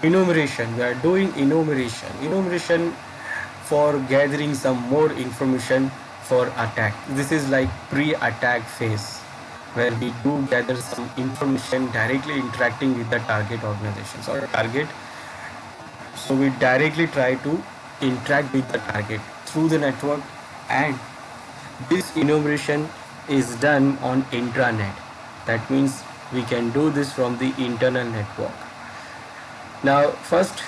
enumeration. We are doing enumeration for gathering some more information for attack. This is like pre-attack phase, where we do gather some information directly interacting with the target organizations or target. So we directly try to interact with the target through the network, and this enumeration is done on intranet. That means we can do this from the internal network. Now first,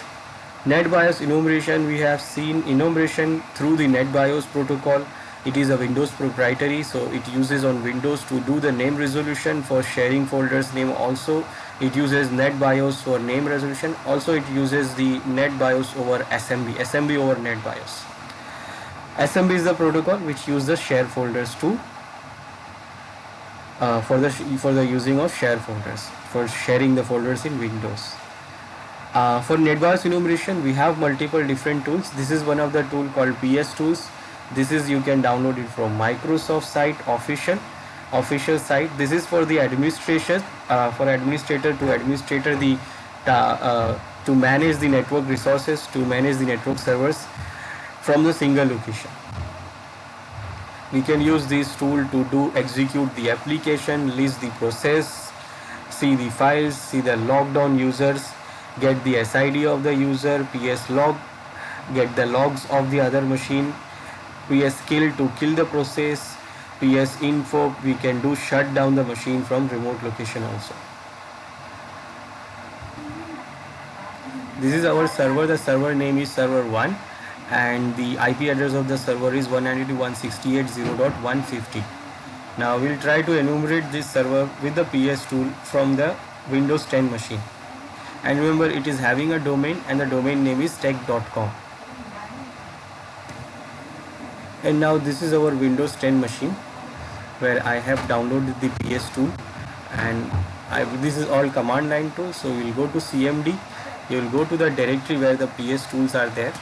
NetBIOS enumeration. We have seen enumeration through the NetBIOS protocol. It is a Windows proprietary, so it uses on Windows to do the name resolution for sharing folders name. Also it uses NetBIOS for name resolution. Also it uses the NetBIOS over SMB over NetBIOS. SMB is the protocol which uses the share folders to for the using of share folders for sharing the folders in Windows. For NetBIOS enumeration, we have multiple different tools. This is one of the tool called PS Tools. This is, you can download it from Microsoft site, official site. This is for the administration, for administrator to administrator the to manage the network resources, to manage the network servers from the single location. We can use this tool to execute the application, list the process, see the files, see the logged on users, get the SID of the user, PS log, get the logs of the other machine, PS kill to kill the process, PS info. We can do shut down the machine from remote location also. This is our server. The server name is server 1 and the IP address of the server is 192.168.0.150. Now we'll try to enumerate this server with the PS tool from the Windows 10 machine. And remember, it is having a domain and the domain name is tech.com. And now this is our Windows 10 machine where I have downloaded the PS tool, and this is all command line tool. So we'll go to CMD, you will go to the directory where the PS tools are there.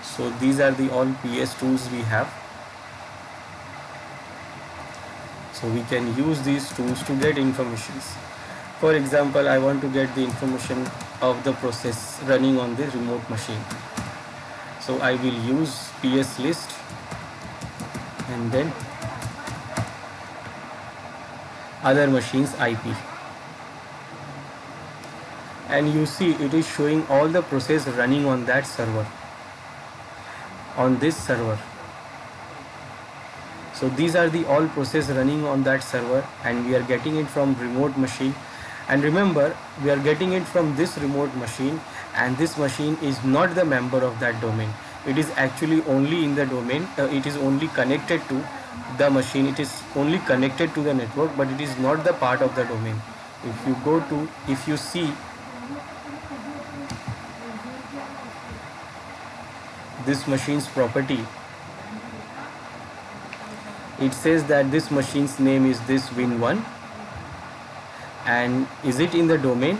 So these are the all PS tools we have. So we can use these tools to get informations. For example, I want to get the information of the process running on the remote machine. So I will use PS list and then other machines IP. And you see it is showing all the process running on that server, on this server. So these are the all process running on that server, and we are getting it from remote machine. And remember, we are getting it from this remote machine, and this machine is not the member of that domain. It is actually only in the domain, it is only connected to the machine, it is only connected to the network, but it is not the part of the domain. If you go to, if you see this machine's property, it says that this machine's name is this Win1, and is it in the domain?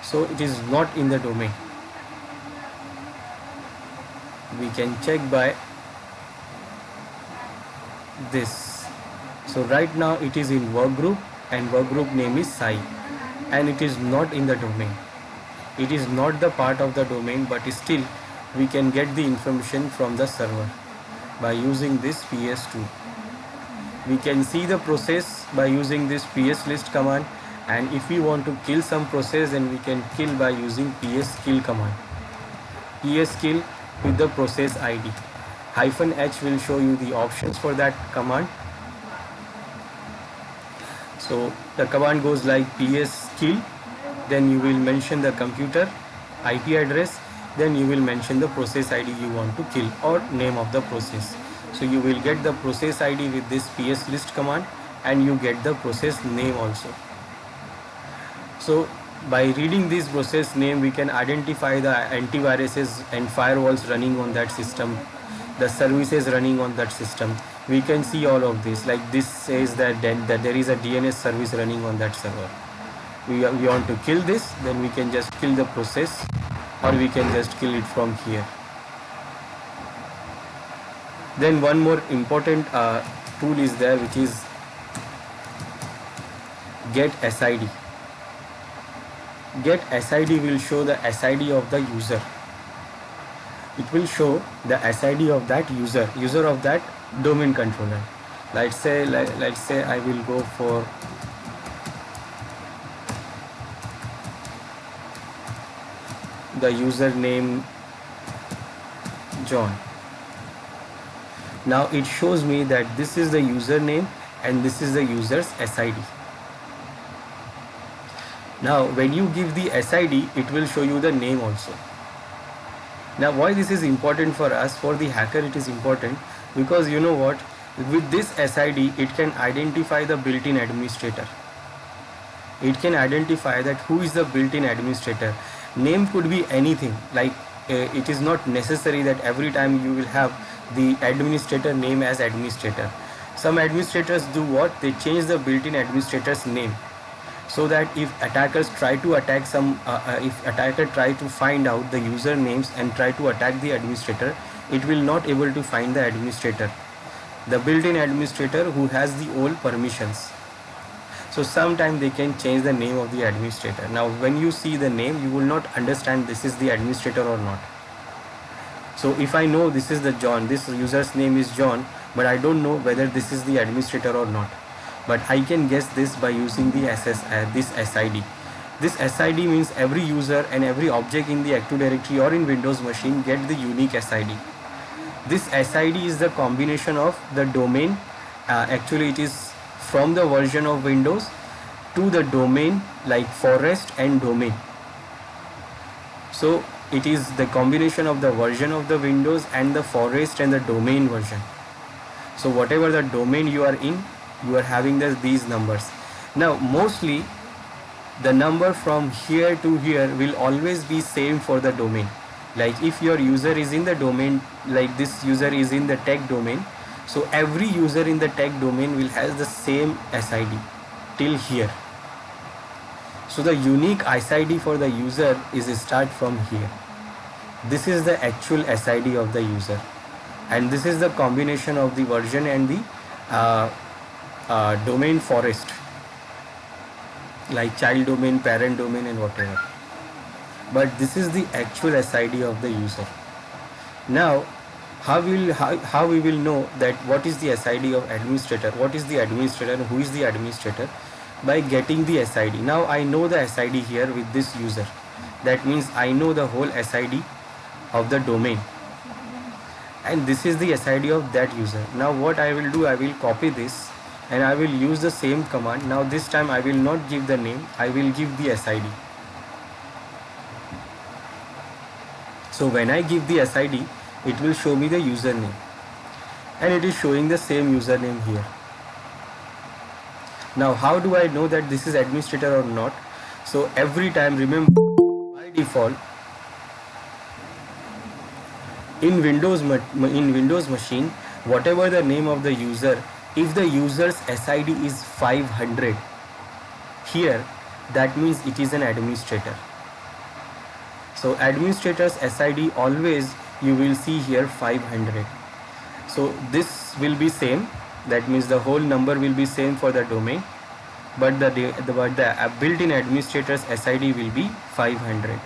So it is not in the domain. We can check by this. So right now it is in work group, and work group name is Sai, and it is not in the domain. It is not the part of the domain, but still we can get the information from the server by using this PS tool. We can see the process by using this PS list command, and if we want to kill some process, then we can kill by using PS kill command. PS kill with the process ID. -H will show you the options for that command. So the command goes like PS kill, then you will mention the computer IP address, then you will mention the process ID you want to kill or name of the process. So you will get the process ID with this PS list command, and you get the process name also. So by reading this process name, we can identify the antiviruses and firewalls running on that system, the services running on that system. We can see all of this. Like this says that there is a DNS service running on that server. We want to kill this, then we can just kill the process, or we can just kill it from here. Then one more important tool is there, which is get SID. get SID will show the SID of the user. It will show the SID of that user of that domain controller. Let's say I will go for the username John. Now it shows me that this is the username and this is the user's SID. Now when you give the SID, it will show you the name also. Now why this is important for us? For the hacker it is important because you know what, with this SID it can identify the built-in administrator. It can identify that who is the built-in administrator. Name could be anything, like it is not necessary that every time you will have the administrator name as administrator. Some administrators do what, they change the built-in administrator's name, so that if attackers try to attack if attacker try to find out the user names and try to attack the administrator, it will not able to find the administrator, the built-in administrator who has the old permissions. So sometimes they can change the name of the administrator. Now when you see the name, you will not understand this is the administrator or not. So if I know this is the John, this user's name is John, but I don't know whether this is the administrator or not, but I can guess this by using the this SID. This SID means every user and every object in the Active Directory or in Windows machine get the unique SID. This SID is the combination of the domain, actually it is from the version of Windows to the domain, like forest and domain. So it is the combination of the version of the Windows and the forest and the domain version. So whatever the domain you are in, you are having these numbers. Now mostly the number from here to here will always be same for the domain. Like if your user is in the domain, like this user is in the tech domain, so every user in the tech domain will have the same SID till here. So the unique SID for the user is start from here. This is the actual SID of the user, and this is the combination of the version and the domain forest, like child domain, parent domain and whatever. But this is the actual SID of the user. Now how we will know that what is the SID of administrator, what is the administrator and who is the administrator? By getting the SID. Now I know the SID here with this user. That means I know the whole SID of the domain, and this is the SID of that user. Now what I will do, I will copy this and I will use the same command. Now this time I will not give the name, I will give the SID. So when I give the SID, it will show me the username, and it is showing the same username here. Now how do I know that this is administrator or not? So every time, remember, by default in Windows machine, whatever the name of the user, if the user's SID is 500 here, that means it is an administrator. So administrator's SID always you will see here 500. So this will be same, that means the whole number will be same for the domain, but the built-in administrator's SID will be 500,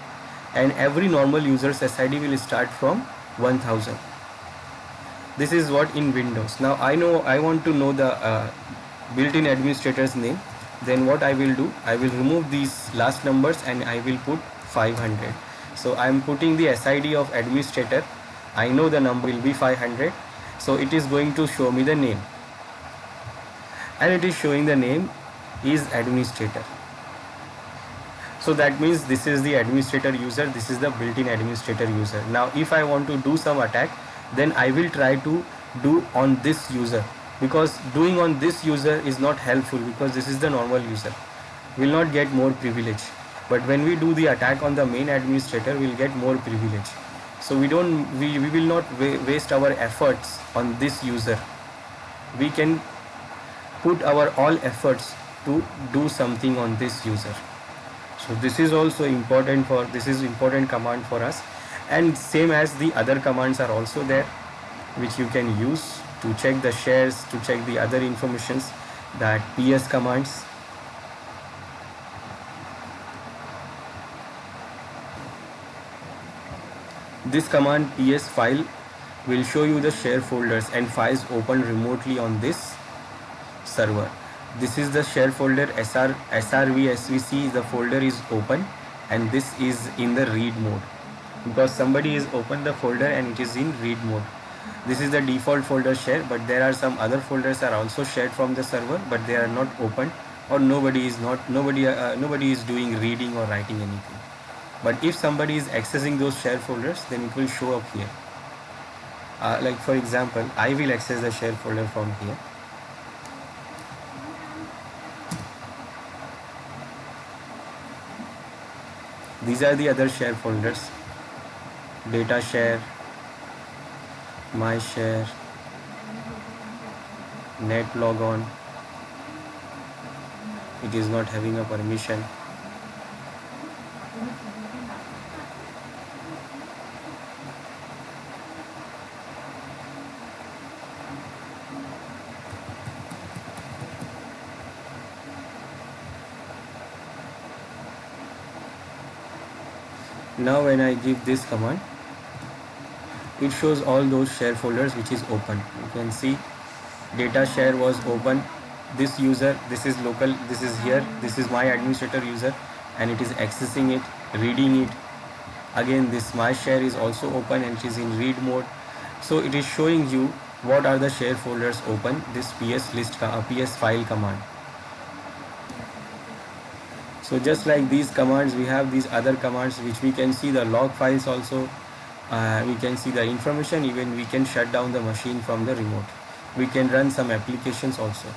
and every normal user's SID will start from 1000. This is what in Windows. Now I want to know the built-in administrator's name. Then what I will do, I will remove these last numbers and I will put 500. So I am putting the SID of administrator. I know the number will be 500, so it is going to show me the name, and it is showing the name is administrator. So that means this is the administrator user, this is the built-in administrator user. Now if I want to do some attack, then I will try to do on this user, because doing on this user is not helpful, because this is the normal user, will not get more privilege. But when we do the attack on the main administrator, we will get more privilege. So we will not waste our efforts on this user. We can put our all efforts to do something on this user. So this is also important important command for us, and same as the other commands are also there, which you can use to check the shares, to check the other informations, that PS commands. This command ps file will show you the share folders and files open remotely on this server. This is the share folder srv the folder is open, and this is in the read mode because somebody is open the folder and it is in read mode. This is the default folder share, but there are some other folders are also shared from the server, but they are not open, or nobody is doing reading or writing anything. But if somebody is accessing those share folders, then it will show up here. Like for example, I will access the share folder from here. These are the other share folders: data share, my share, net logon. It is not having a permission. Now when I give this command, it shows all those share folders which is open. You can see data share was open, this user, this is local, this is here, this is my administrator user, and it is accessing it, reading it. Again, this my share is also open and it is in read mode. So it is showing you what are the share folders open, this ps file command. So just like these commands, we have these other commands which we can see the log files also. We can see the information, even we can shut down the machine from the remote. We can run some applications also.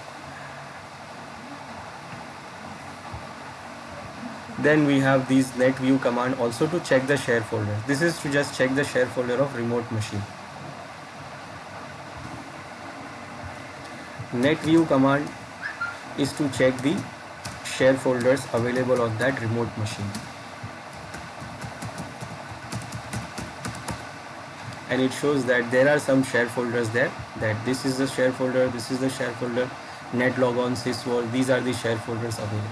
Then we have these netview command also to check the share folder. This is to just check the share folder of remote machine. Netview command is to check the share folders available on that remote machine. And it shows that there are some share folders there, that this is the share folder, this is the share folder, netlogon, sysvol, these are the share folders available.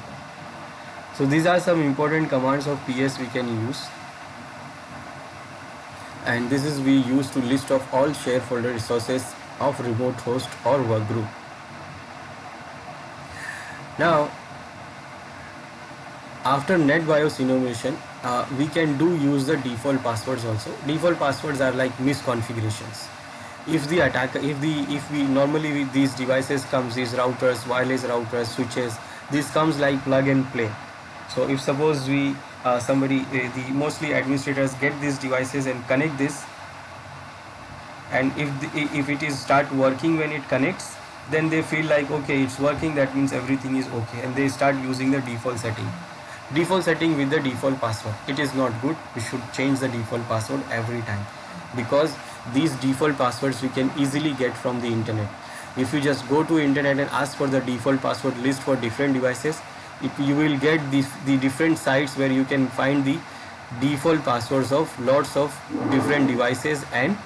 So these are some important commands of PS we can use, and this is we use to list of all share folder resources of remote host or work group. Now after NetBIOS enumeration, we can use the default passwords also. Default passwords are like misconfigurations. If the attacker, if we normally with these devices comes these routers, wireless routers, switches, this comes like plug and play. So if suppose we the mostly administrators get these devices and connect this, and if it is start working when it connects, then they feel like okay, it's working, that means everything is okay, and they start using the default setting with the default password. It is not good. We should change the default password every time, because these default passwords we can easily get from the internet. If you just go to internet and ask for the default password list for different devices, you will get the different sites where you can find the default passwords of lots of different devices and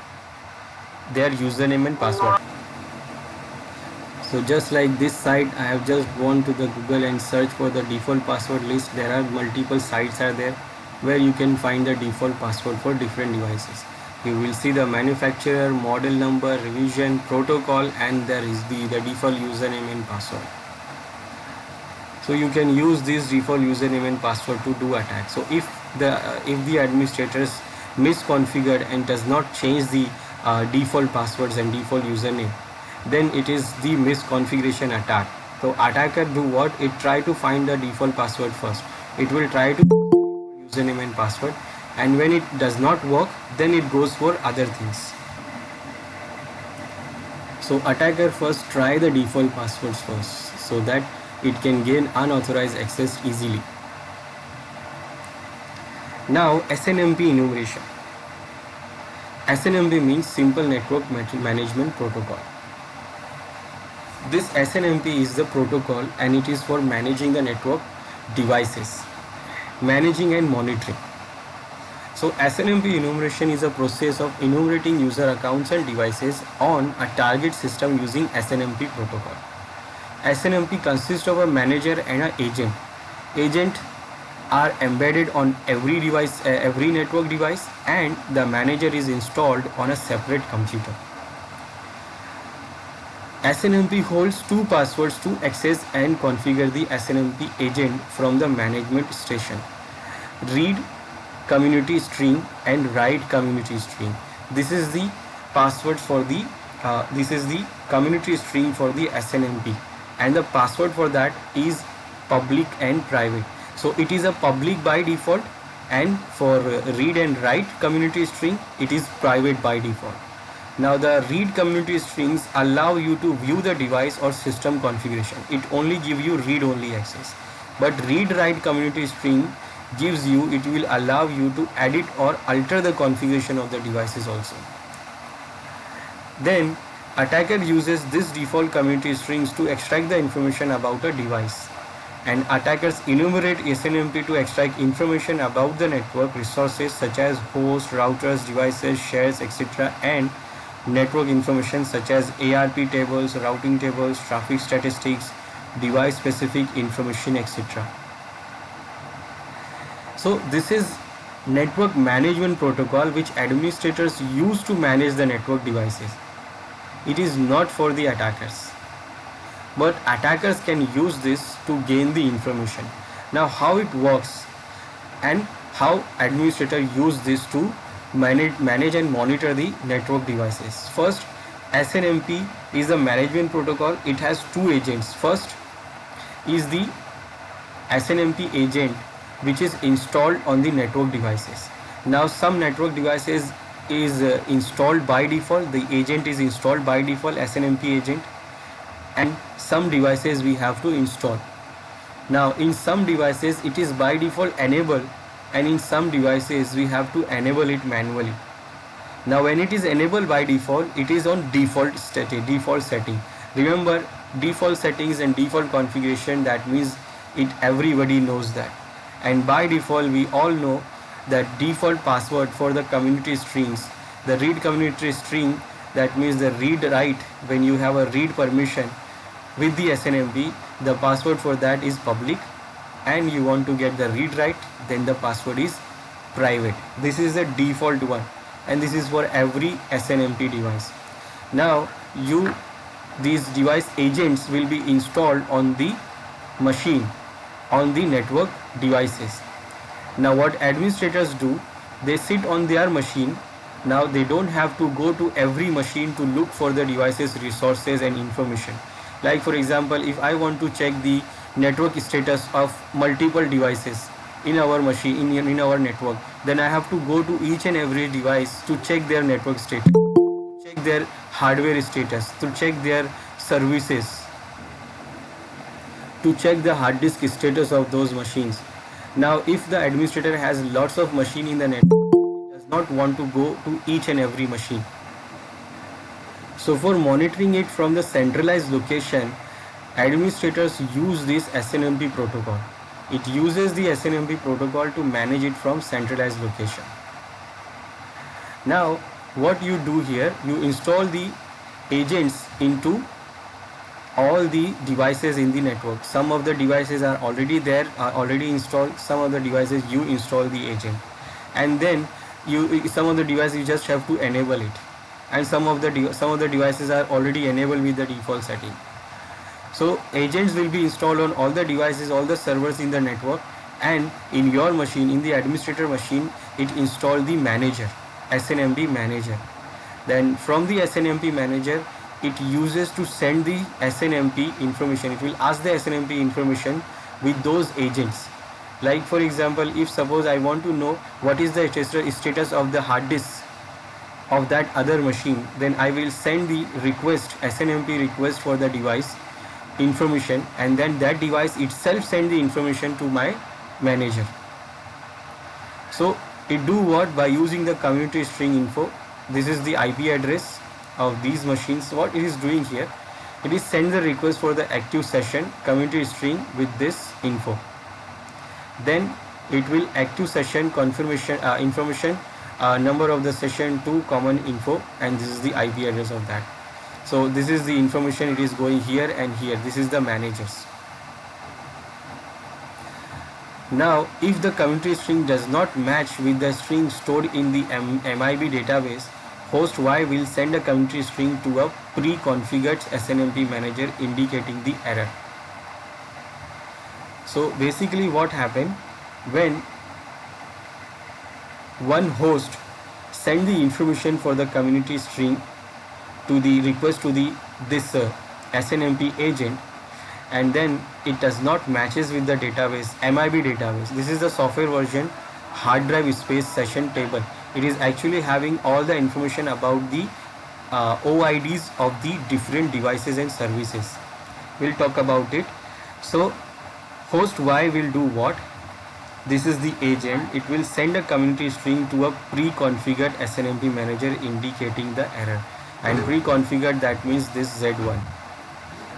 their username and password. So just like this site, I have just gone to the Google and search for the default password list. There are multiple sites are there where you can find the default password for different devices. You will see the manufacturer, model number, revision, protocol, and there is the default username and password. So you can use this default username and password to do attack. So if the administrators misconfigured and does not change the default passwords and default username, then it is the misconfiguration attack. So attacker do what? It try to find the default password first. It will try to username and password, and when it does not work, then it goes for other things. So attacker first try the default passwords first, so that it can gain unauthorized access easily. Now SNMP enumeration. SNMP means Simple Network Management Protocol. This SNMP is the protocol, and it is for managing the network devices, managing and monitoring. So SNMP enumeration is a process of enumerating user accounts and devices on a target system using SNMP protocol. SNMP consists of a manager and an agent. Agent are embedded on every device, every network device, and the manager is installed on a separate computer. SNMP holds two passwords to access and configure the SNMP agent from the management station: read community string and write community string. This is the password for the this is the community string for the SNMP, and the password for that is public and private. So it is a public by default, and for read and write community string it is private by default. Now the read community strings allow you to view the device or system configuration. It only give you read only access. But read write community string gives you, it will allow you to edit or alter the configuration of the devices also. Then attacker uses this default community strings to extract the information about a device, and attackers enumerate SNMP to extract information about the network resources such as hosts, routers, devices, shares, etc., and network information such as ARP tables, routing tables, traffic statistics, device specific information, etc. So this is network management protocol which administrators use to manage the network devices. It is not for the attackers, but attackers can use this to gain the information. Now how it works and how administrator use this to manage and monitor the network devices. First, SNMP is a management protocol. It has two agents. First is the SNMP agent which is installed on the network devices. Now some network devices is installed by default, the agent is installed by default, SNMP agent, and some devices we have to install. Now in some devices it is by default enabled, and in some devices we have to enable it manually. Now when it is enabled by default, it is on default setting. Remember, default settings and default configuration, that means it everybody knows that. And by default we all know that default password for the community strings, the read community string, that means the read write, when you have a read permission with the SNMP, the password for that is public, and you want to get the read write, then the password is private. This is the default one, and this is for every SNMP device. Now these device agents will be installed on the machine, on the network devices. Now what administrators do, they sit on their machine. Now they don't have to go to every machine to look for the devices, resources and information. Like for example, if I want to check the network status of multiple devices in our machine, in our network, then I have to go to each and every device to check their network status, check their hardware status, to check their services, to check the hard disk status of those machines. Now if the administrator has lots of machine in the network, he does not want to go to each and every machine. So for monitoring it from the centralized location, administrators use this SNMP protocol. It uses the SNMP protocol to manage it from centralized location. Now what you do here, you install the agents into all the devices in the network. Some of the devices are already there, are already installed. Some of the devices you install the agent, and then some of the devices you just have to enable it, and some of the devices are already enabled with the default setting. So agents will be installed on all the devices, all the servers in the network, and in your machine, in the administrator machine, it install the manager, SNMP manager. Then from the SNMP manager, it uses to send the SNMP information. It will ask the SNMP information with those agents. Like for example, if suppose I want to know what is the status of the hard disk of that other machine, then I will send the request, SNMP request for the device information, and then that device itself send the information to my manager. So it do what? By using the community string info. This is the IP address of these machines. What it is doing here, it is send the request for the active session community string with this info. Then it will active session confirmation information, number of the session to common info, and this is the IP address of that. So this is the information, it is going here and here. This is the managers. Now, if the community string does not match with the string stored in the MIB database, host Y will send a community string to a pre-configured SNMP manager indicating the error. So basically what happened when one host send the information for the community string to the request to the this SNMP agent, and then it does not matches with the database MIB database. This is the software version hard drive space session table. It is actually having all the information about the OIDs of the different devices and services. We'll talk about it. So host Y will do what? This is the agent. It will send a community string to a pre-configured SNMP manager indicating the error. And pre-configured, that means this Z1.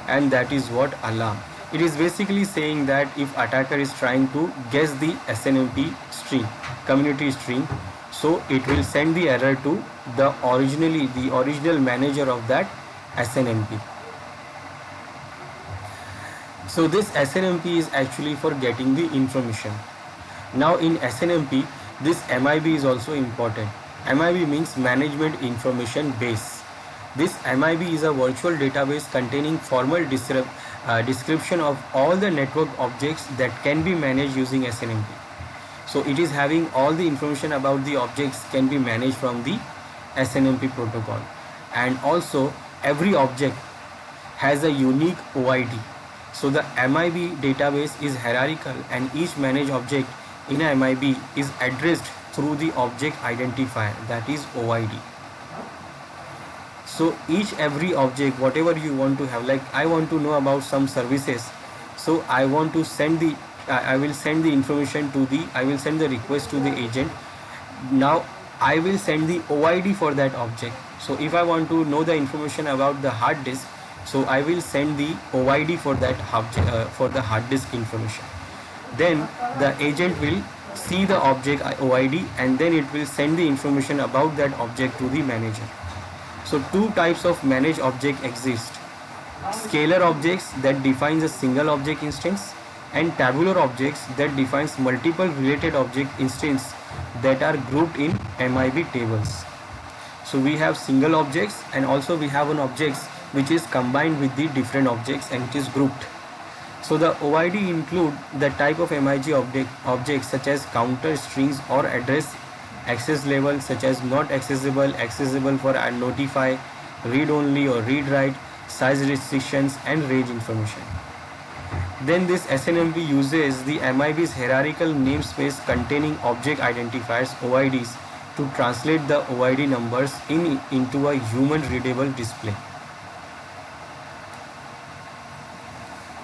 And that is what alarm. It is basically saying that if attacker is trying to guess the SNMP string, community string, so it will send the error to the original manager of that SNMP. So this SNMP is actually for getting the information. Now in SNMP, this MIB is also important. MIB means Management Information Base. This MIB is a virtual database containing formal description of all the network objects that can be managed using SNMP. So it is having all the information about the objects can be managed from the SNMP protocol. And also every object has a unique OID. So the MIB database is hierarchical and each managed object in a MIB is addressed through the object identifier, that is OID. So every object, whatever you want to have, like I want to know about some services, so I want to send the I will send the information to the I will send the request to the agent. Now I will send the OID for that object. So if I want to know the information about the hard disk, so I will send the OID for that for the hard disk information. Then the agent will see the object OID and then it will send the information about that object to the manager. So two types of managed object exist. Scalar objects that defines a single object instance and tabular objects that defines multiple related object instances that are grouped in MIB tables. So we have single objects and also we have an objects which is combined with the different objects and it is grouped. So the OID include the type of MIG objects such as counter, strings or address, access level such as not accessible, accessible for notify, read only or read write, size restrictions and range information. Then this SNMP uses the MIB's hierarchical namespace containing object identifiers OIDs to translate the OID numbers into a human readable display.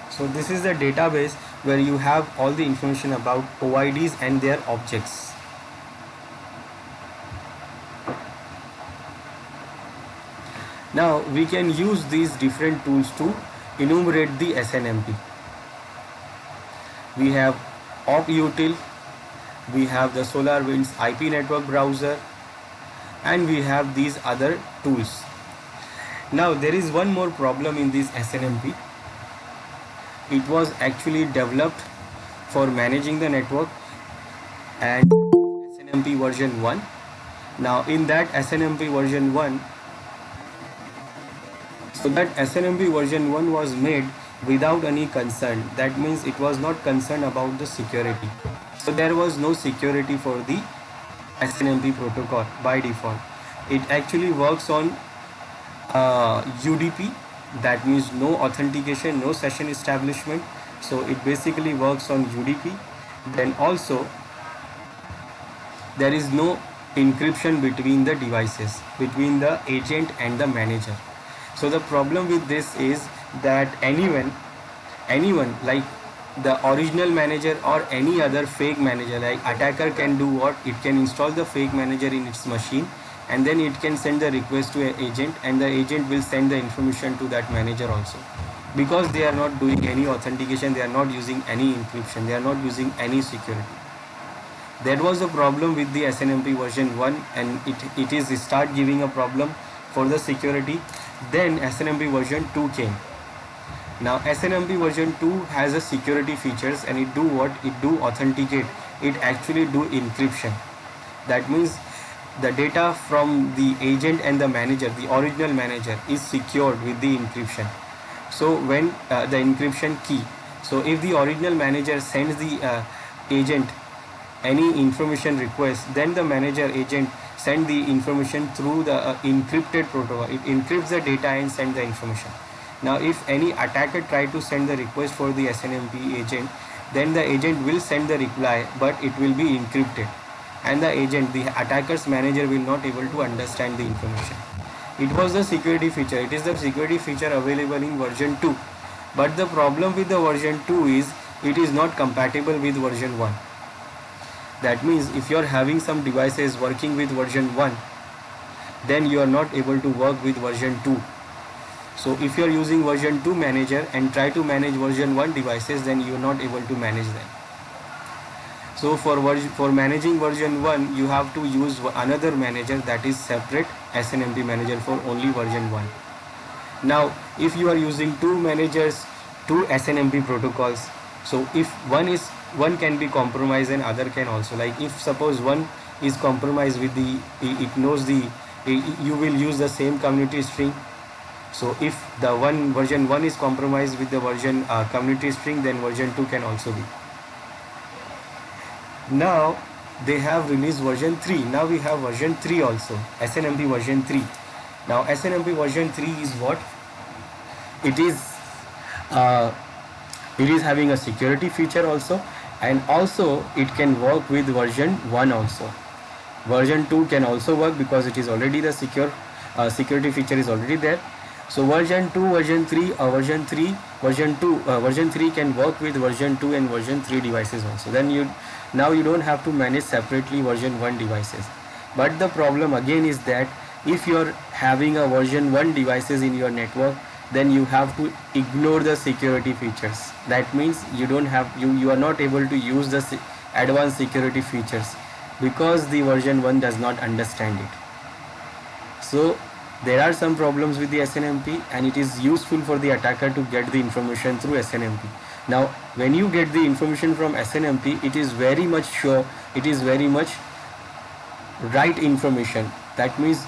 So this is the database where you have all the information about OIDs and their objects. Now we can use these different tools to enumerate the SNMP. We have OpUtil, we have the SolarWinds IP network browser, and we have these other tools. Now there is one more problem in this SNMP. It was actually developed for managing the network and SNMP version 1. Now in that SNMP version 1, so that SNMP version 1 was made without any concern. That means it was not concerned about the security. So there was no security for the SNMP protocol by default. It actually works on UDP, that means no authentication, no session establishment. So it basically works on UDP. Then also there is no encryption between the devices, between the agent and the manager. So the problem with this is that anyone like the original manager or any other fake manager, like attacker can do what? It can install the fake manager in its machine and then it can send the request to an agent and the agent will send the information to that manager also. Because they are not doing any authentication, they are not using any encryption, they are not using any security. That was the problem with the SNMP version 1 and it is start giving a problem for the security. Then SNMP version 2 came. Now SNMP version 2 has a security features, and it do what? It do authenticate. It actually do encryption. That means the data from the agent and the manager, the original manager, is secured with the encryption. So when the encryption key, so if the original manager sends the agent any information request, then the manager agent send the information through the encrypted protocol. It encrypts the data and send the information. Now if any attacker try to send the request for the SNMP agent, then the agent will send the reply, but it will be encrypted, and the agent, the attacker's manager, will not able to understand the information. It was the security feature. It is the security feature available in version 2. But the problem with the version 2 is it is not compatible with version 1. That means if you are having some devices working with version 1, then you are not able to work with version 2. So if you are using version 2 manager and try to manage version 1 devices, then you are not able to manage them. So for managing version 1, you have to use another manager, that is separate SNMP manager for only version 1. Now if you are using two managers, two SNMP protocols, so if one can be compromised and other can also, like if suppose one is compromised with the, it knows the, you will use the same community string. So if the version 1 is compromised with the version community string, then version 2 can also be. Now they have released version 3. Now we have version 3 also, SNMP version 3. Now SNMP version 3 is what? It is having a security feature also, and also it can work with version 1 also. Version 2 can also work because it is already the security feature is already there. So version 2, version 3, version 3 can work with version 2 and version 3 devices also. Then now you don't have to manage separately version 1 devices. But the problem again is that if you are having a version 1 devices in your network, then you have to ignore the security features. That means you are not able to use the advanced security features because the version 1 does not understand it. So there are some problems with the SNMP, and it is useful for the attacker to get the information through SNMP. Now when you get the information from SNMP, it is very much sure, it is very much right information. That means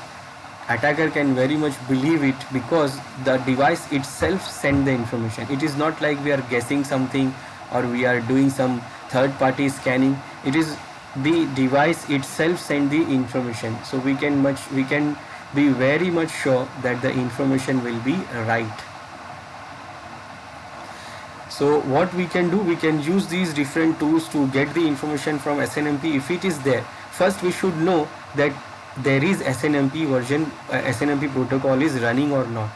attacker can very much believe it because the device itself sent the information. It is not like we are guessing something or we are doing some third party scanning. It is the device itself sent the information. So we can be very much sure that the information will be right. So what we can do, we can use these different tools to get the information from SNMP if it is there. First we should know that there is SNMP version, SNMP protocol is running or not,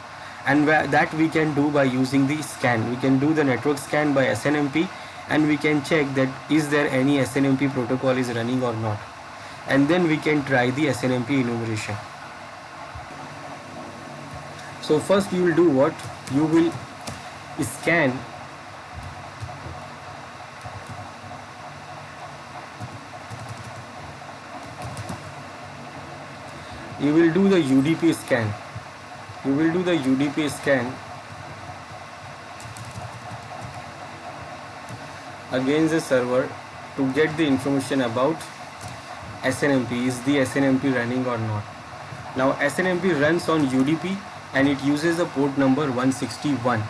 and that we can do by using the scan. We can do the network scan by SNMP, and we can check that is there any SNMP protocol is running or not, and then we can try the SNMP enumeration. So first you will do what? You will scan you will do the UDP scan. You will do the UDP scan against the server to get the information about SNMP. Is the SNMP running or not? Now SNMP runs on UDP and it uses the port number 161.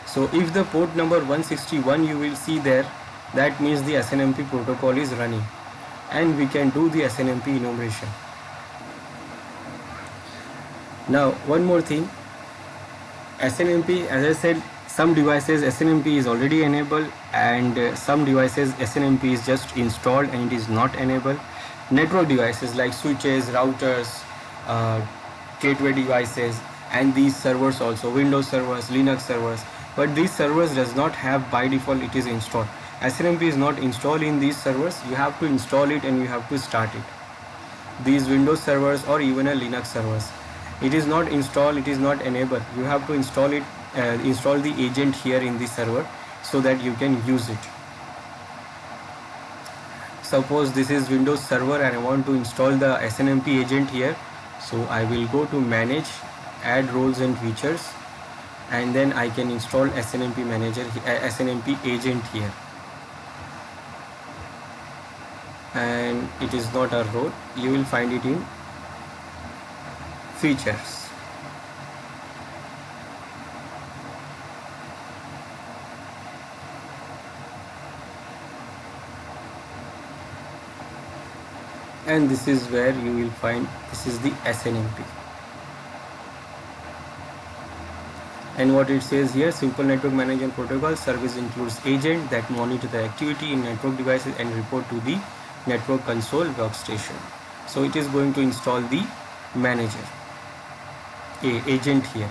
So if the port number 161 you will see there, that means the SNMP protocol is running, and we can do the SNMP enumeration. Now one more thing, SNMP, as I said, some devices SNMP is already enabled, and some devices SNMP is just installed and it is not enabled. Network devices like switches, routers, gateway devices, and these servers also, Windows servers, Linux servers, but these servers does not have by default it is installed. SNMP is not installed in these servers. You have to install it and you have to start it. These Windows servers or even a Linux servers, it is not installed, it is not enabled. You have to install it, install the agent here in the server so that you can use it. Suppose this is Windows server and I want to install the SNMP agent here. So I will go to manage, add roles and features, and then I can install SNMP manager, SNMP agent here, and it is not a role. You will find it in features. And this is where you will find, this is the SNMP. And what it says here, simple network management protocol service includes agent that monitor the activity in network devices and report to the network console workstation. So it is going to install the manager, agent here.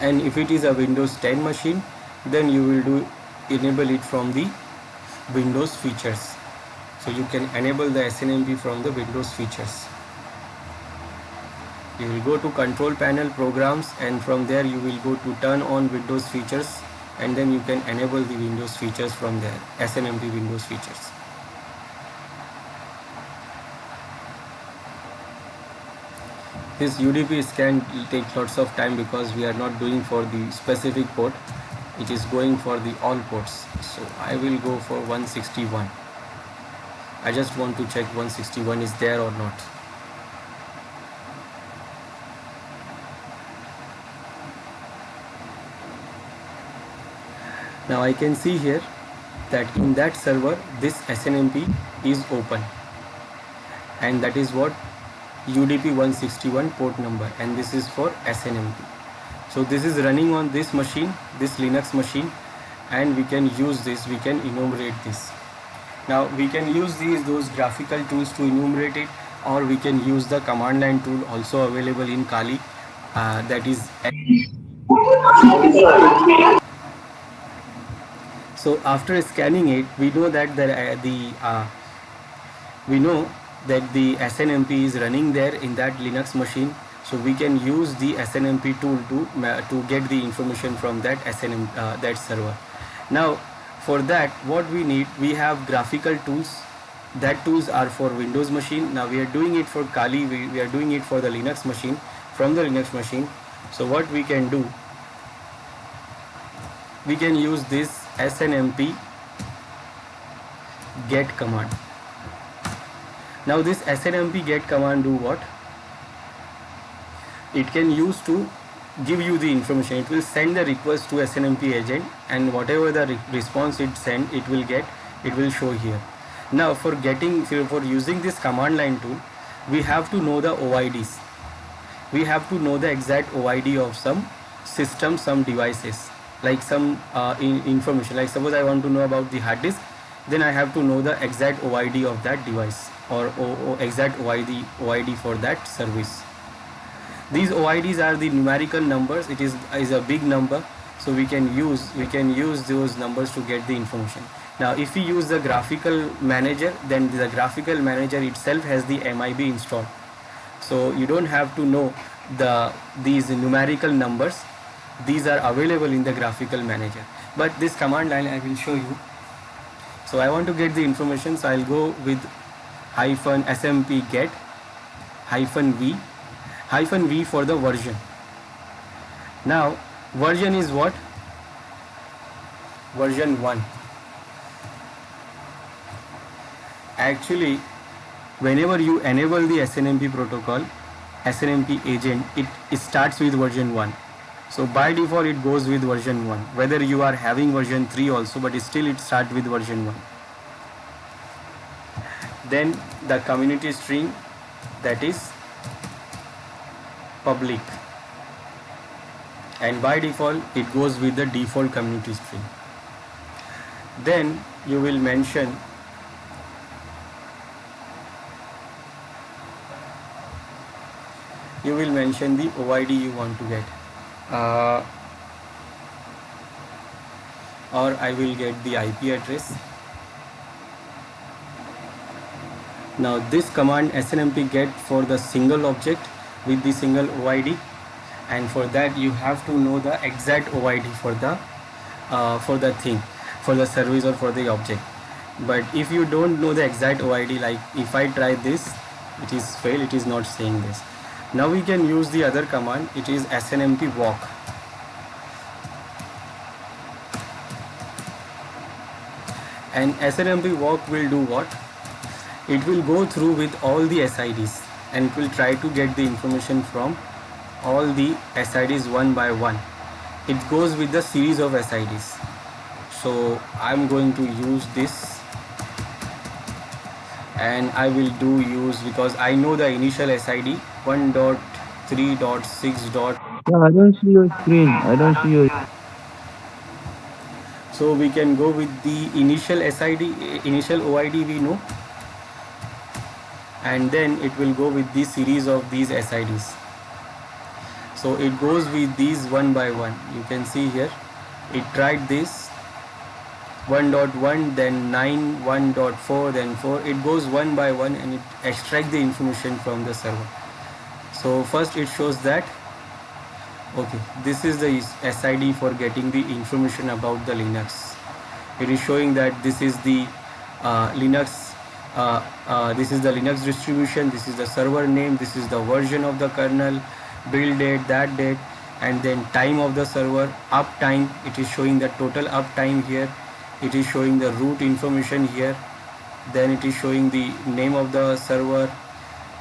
And if it is a Windows 10 machine, then you will enable it from the Windows features. So you can enable the SNMP from the Windows features. You will go to control panel, programs, and from there you will go to turn on Windows features, and then you can enable the Windows features from there, SNMP Windows features. This UDP scan will take lots of time because we are not doing for the specific port, it is going for the all ports. So I will go for 161. I just want to check 161 is there or not. Now I can see here that in that server this SNMP is open, and that is what UDP 161 port number, and this is for SNMP. So this is running on this machine, this Linux machine, and we can use this, we can enumerate this. Now we can use those graphical tools to enumerate it, or we can use the command line tool also available in Kali, that is. So after scanning it, we know that the SNMP is running there in that Linux machine. So we can use the SNMP tool to get the information from that that server. Now for that, what we need, we have graphical tools. That tools are for Windows machine. Now we are doing it for Kali. We are doing it for the Linux machine, from the Linux machine. So what we can do, we can use this SNMP get command. Now this SNMP get command do what? It can use to give you the information. It will send the request to SNMP agent, and whatever the response it send, it will show here. Now for using this command line tool, we have to know the OIDs. We have to know the exact OID of some systems, some devices, like some information. Like suppose I want to know about the hard disk, then I have to know the exact OID of that device, or exact OID for that service. These OIDs are the numerical numbers. It is a big number, so we can use those numbers to get the information. Now if we use the graphical manager, then the graphical manager itself has the MIB installed, so you don't have to know these numerical numbers. These are available in the graphical manager, but this command line I will show you. So I want to get the information, so I'll go with -smp get -v for the version. Now version is what? Version 1. Actually, whenever you enable the SNMP protocol, SNMP agent, it starts with version 1. So by default it goes with version 1, whether you are having version 3 also, but still it starts with version 1. Then the community string, that is public, and by default it goes with the default community string. Then you will mention the OID you want to get, or I will get the IP address. Now this command SNMP get for the single object with the single OID, and for that you have to know the exact OID for the thing, for the service or for the object. But if you don't know the exact OID, like if I try this, it is fail, it is not saying this. Now we can use the other command, it is snmp walk. And snmp walk will do what? It will go through with all the SIDs and it will try to get the information from all the SIDs one by one. It goes with the series of SIDs. So I'm going to use this, and I will do use because I know the initial SID 1.3.6. Yeah, I don't see your screen. I don't see your. So we can go with the initial SID, initial OID we know, and then it will go with the series of these SIDs. So it goes with these one by one. You can see here, it tried this 1.1, then 9, 1.4, then 4. It goes one by one and it extracts the information from the server. So first it shows that, okay, this is the SID for getting the information about the Linux. It is showing that this is the Linux, this is the Linux distribution, this is the server name, this is the version of the kernel, build date, that date, and then time of the server, uptime. It is showing the total uptime here. It is showing the root information here. Then it is showing the name of the server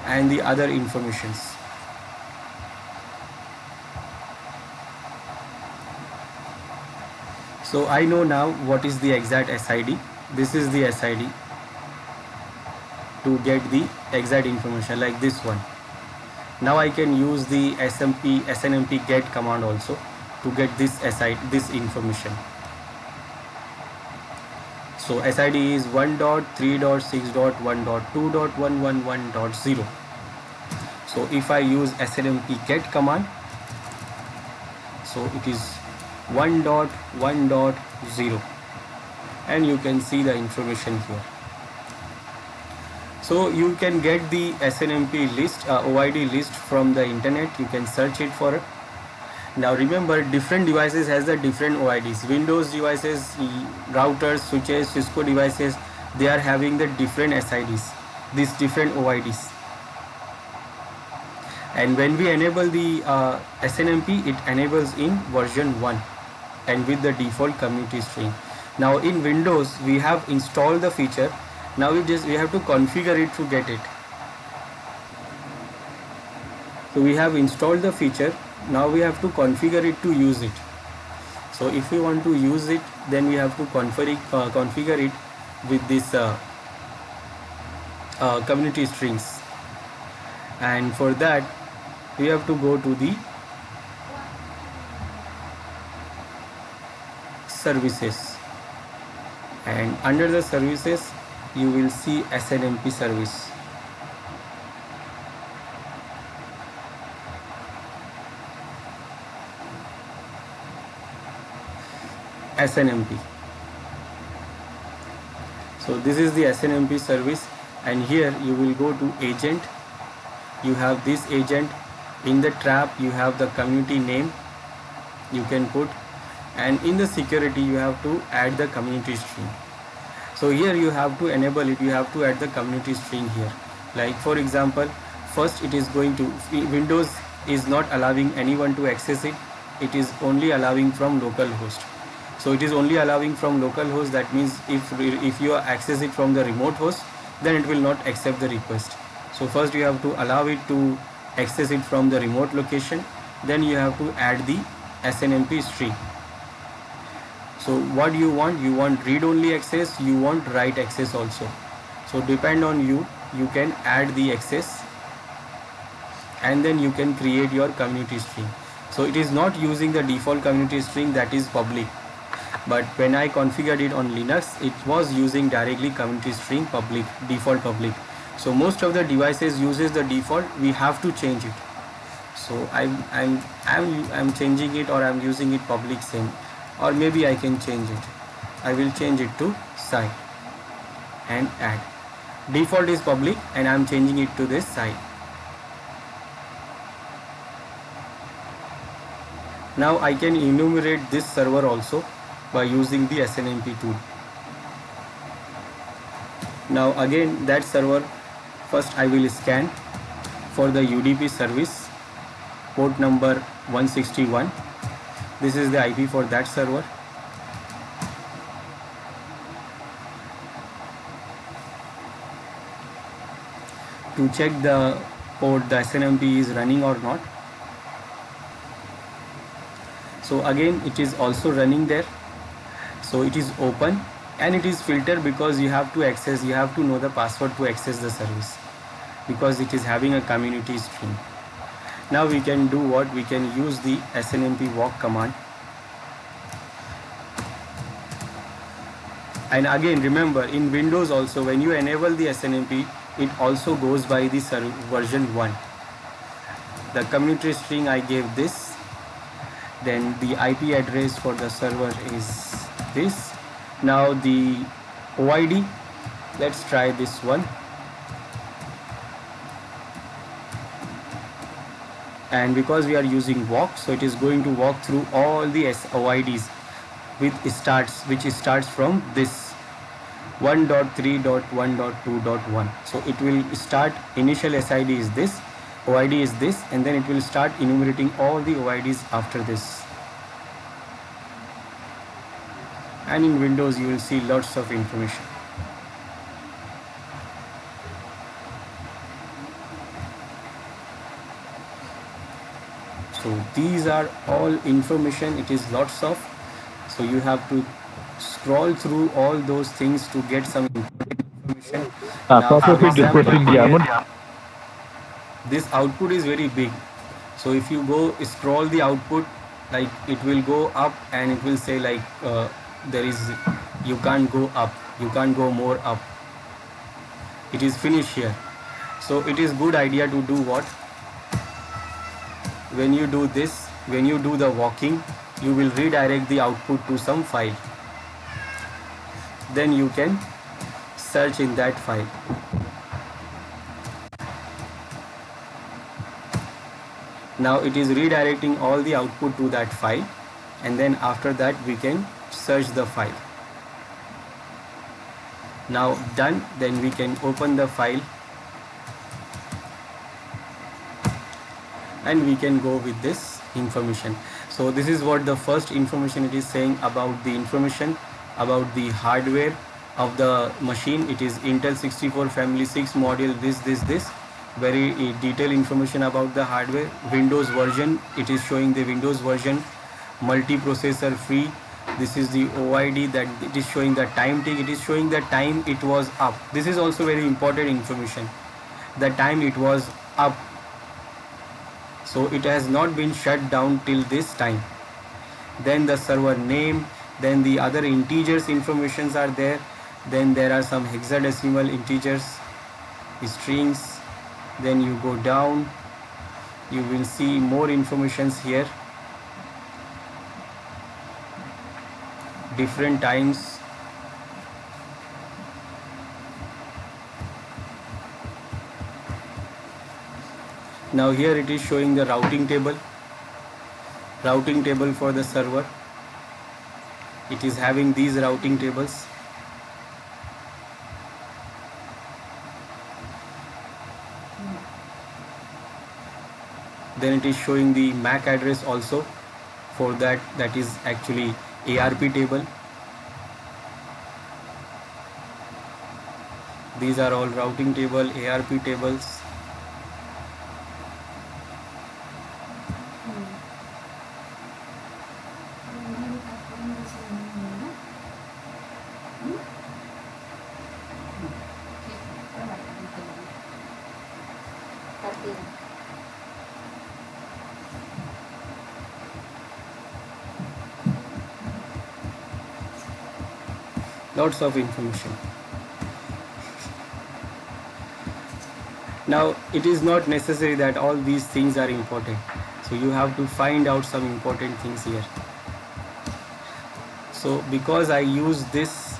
and the other informations. So I know now what is the exact SID. This is the SID to get the exact information, like this one. Now I can use the snmp get command also to get this SID, this information. So SID is 1.3.6.1.2.111.0. So if I use snmp get command, so it is 1.1.0, and you can see the information here. So you can get the snmp list, OID list from the internet. You can search it for it. Now remember, different devices has the different OIDs. Windows devices, routers, switches, Cisco devices, they are having the different SIDs, these different OIDs. And when we enable the snmp, it enables in version 1 and with the default community string. Now in Windows we have installed the feature. Now we have to configure it to get it. So we have installed the feature. Now we have to configure it to use it. So if we want to use it, then we have to configure it with this community strings. And for that we have to go to the services, and under the services you will see snmp service. snmp. So this is the snmp service, and here you will go to agent. You have this agent. In the trap you have the community name you can put, and in the security you have to add the community string. So here you have to enable it, you have to add the community string here. Like for example, first it is going to, Windows is not allowing anyone to access it. It is only allowing from localhost. So it is only allowing from localhost. That means if you access it from the remote host, then it will not accept the request. So first you have to allow it to access it from the remote location. Then you have to add the snmp string. So what you want read only access, you want write access also. So depend on you, you can add the access and then you can create your community string. So it is not using the default community string that is public, but when I configured it on Linux, it was using directly community string public, default public. So most of the devices uses the default, we have to change it. So I'm changing it, or I'm using it public same, or maybe I can change it. I will change it to side and add. Default is public and I'm changing it to this side. Now I can enumerate this server also by using the snmp tool. Now again that server, first I will scan for the UDP service port number 161. This is the IP for that server. To check the port, the SNMP is running or not. So again it is also running there. So it is open and it is filtered because you have to access, you have to know the password to access the service, because it is having a community stream. Now we can do what? We can use the SNMP walk command. And again remember, in Windows also, when you enable the SNMP, it also goes by the version 1. The community string I gave this, then the IP address for the server is this. Now the OID, let's try this one. And because we are using walk, so it is going to walk through all the OIDs which starts from this 1.3.1.2.1. so it will start, initial SID is this, OID is this, and then it will start enumerating all the OIDs after this. And in Windows you will see lots of information. So these are all information, it is lots of, so you have to scroll through all those things to get some information. Now for example here, this output is very big, so if you go scroll the output, like it will go up and it will say like there is, you can't go up, you can't go more up, it is finished here. So it is good idea to do what? When you do this, when you do the walking, you will redirect the output to some file, then you can search in that file. Now it is redirecting all the output to that file, and then after that we can search the file. Now done, then we can open the file and we can go with this information. So this is what the first information it is saying about the information about the hardware of the machine. It is Intel 64 family 6 module, this, very detailed information about the hardware. Windows version, it is showing the Windows version, multiprocessor free. This is the OID, that it is showing the time tick, it is showing the time it was up. This is also very important information, the time it was up, so it has not been shut down till this time. Then the server name, then the other integers informations are there, then there are some hexadecimal integers, strings, then you go down, you will see more informations here, different times. Now here it is showing the routing table for the server. It is having these routing tables. Then it is showing the MAC address also for that, that is actually ARP table. These are all routing table, ARP tables. Lots of information. Now it is not necessary that all these things are important, so you have to find out some important things here. So because I use this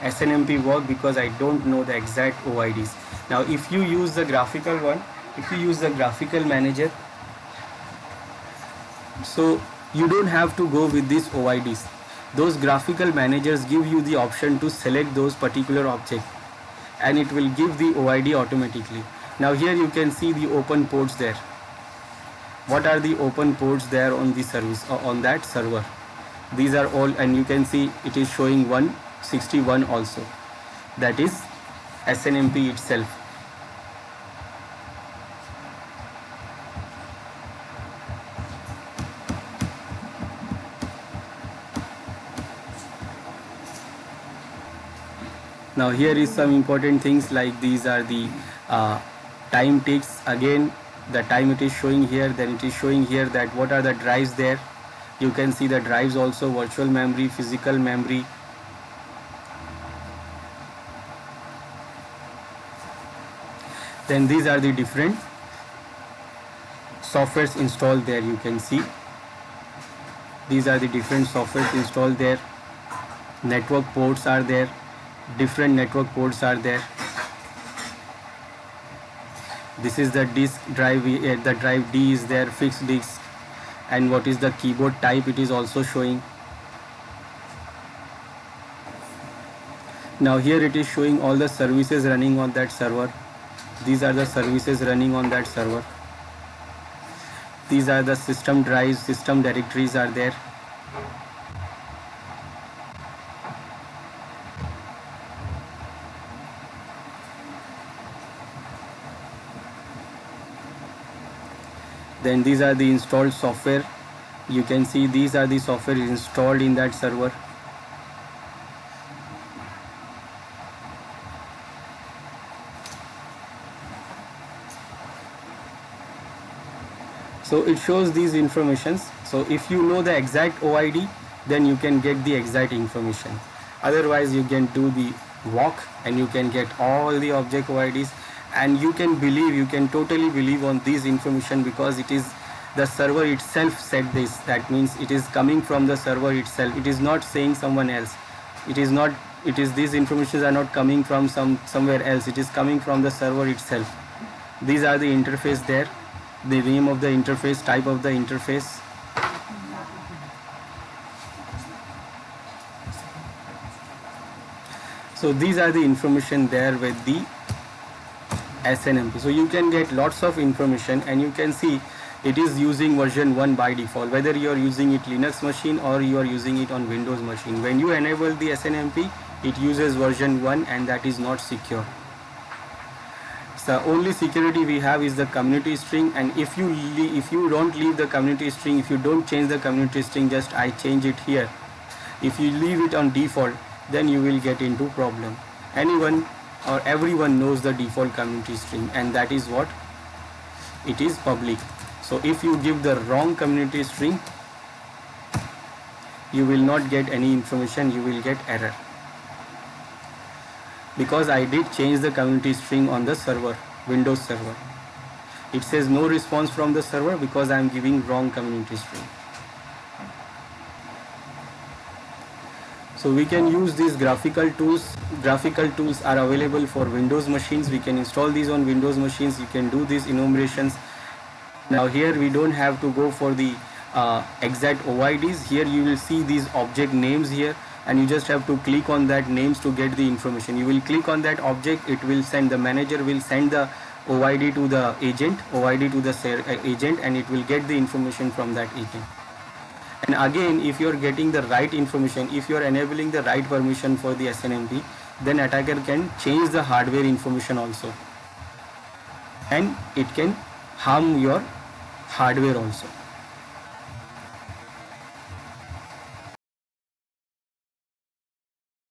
SNMP walk, because I don't know the exact OIDs. Now if you use the graphical one, if you use the graphical manager, so you don't have to go with these OIDs. Those graphical managers give you the option to select those particular objects. and it will give the OID automatically. Now here you can see the open ports there. What are the open ports there on the service on that server? These are all, and you can see it is showing 161 also. That is SNMP itself. Now here is some important things, like these are the time ticks. Again, the time it is showing here, then it is showing here that what are the drives there. You can see the drives also, virtual memory, physical memory. Then these are the different softwares installed there. You can see these are the different softwares installed there. Network ports are there, different network ports are there. This is the disk drive, the drive D is there, fixed disk, and what is the keyboard type, it is also showing. Now here it is showing all the services running on that server. These are the services running on that server. These are the system drives, system directories are there. Then these are the installed software. You can see these are the software installed in that server. So it shows these informations. So if you know the exact OID, then you can get the exact information. Otherwise you can do the walk and you can get all the object OIDs, and you can believe, you can totally believe on this information, because it is the server itself said this. That means it is coming from the server itself. It is not saying someone else. It is not, it is, these informations are not coming from somewhere else. It is coming from the server itself. These are the interface there, the name of the interface, type of the interface. So these are the information there with the SNMP. So you can get lots of information, and you can see it is using version 1 by default, whether you are using it Linux machine or you are using it on Windows machine. When you enable the SNMP, it uses version 1, and that is not secure. The only security we have is the community string, and if you don't leave the community string, if you don't change the community string, just I change it here, if you leave it on default, then you will get into problem. Anyone or everyone knows the default community string, and that is what it is, public. So if you give the wrong community string, you will not get any information, you will get error. Because I did change the community string on the server, Windows server. It says no response from the server because I am giving wrong community string. So we can use these graphical tools. Graphical tools are available for Windows machines. We can install these on Windows machines. You can do these enumerations. Now here we don't have to go for the exact OIDs. Here you will see these object names here, and you just have to click on that names to get the information. You will click on that object, it will send, the manager will send the OID to the agent, OID to the agent, and it will get the information from that agent. And again, if you are getting the right information, if you are enabling the right permission for the SNMP, then attacker can change the hardware information also, and it can harm your hardware also.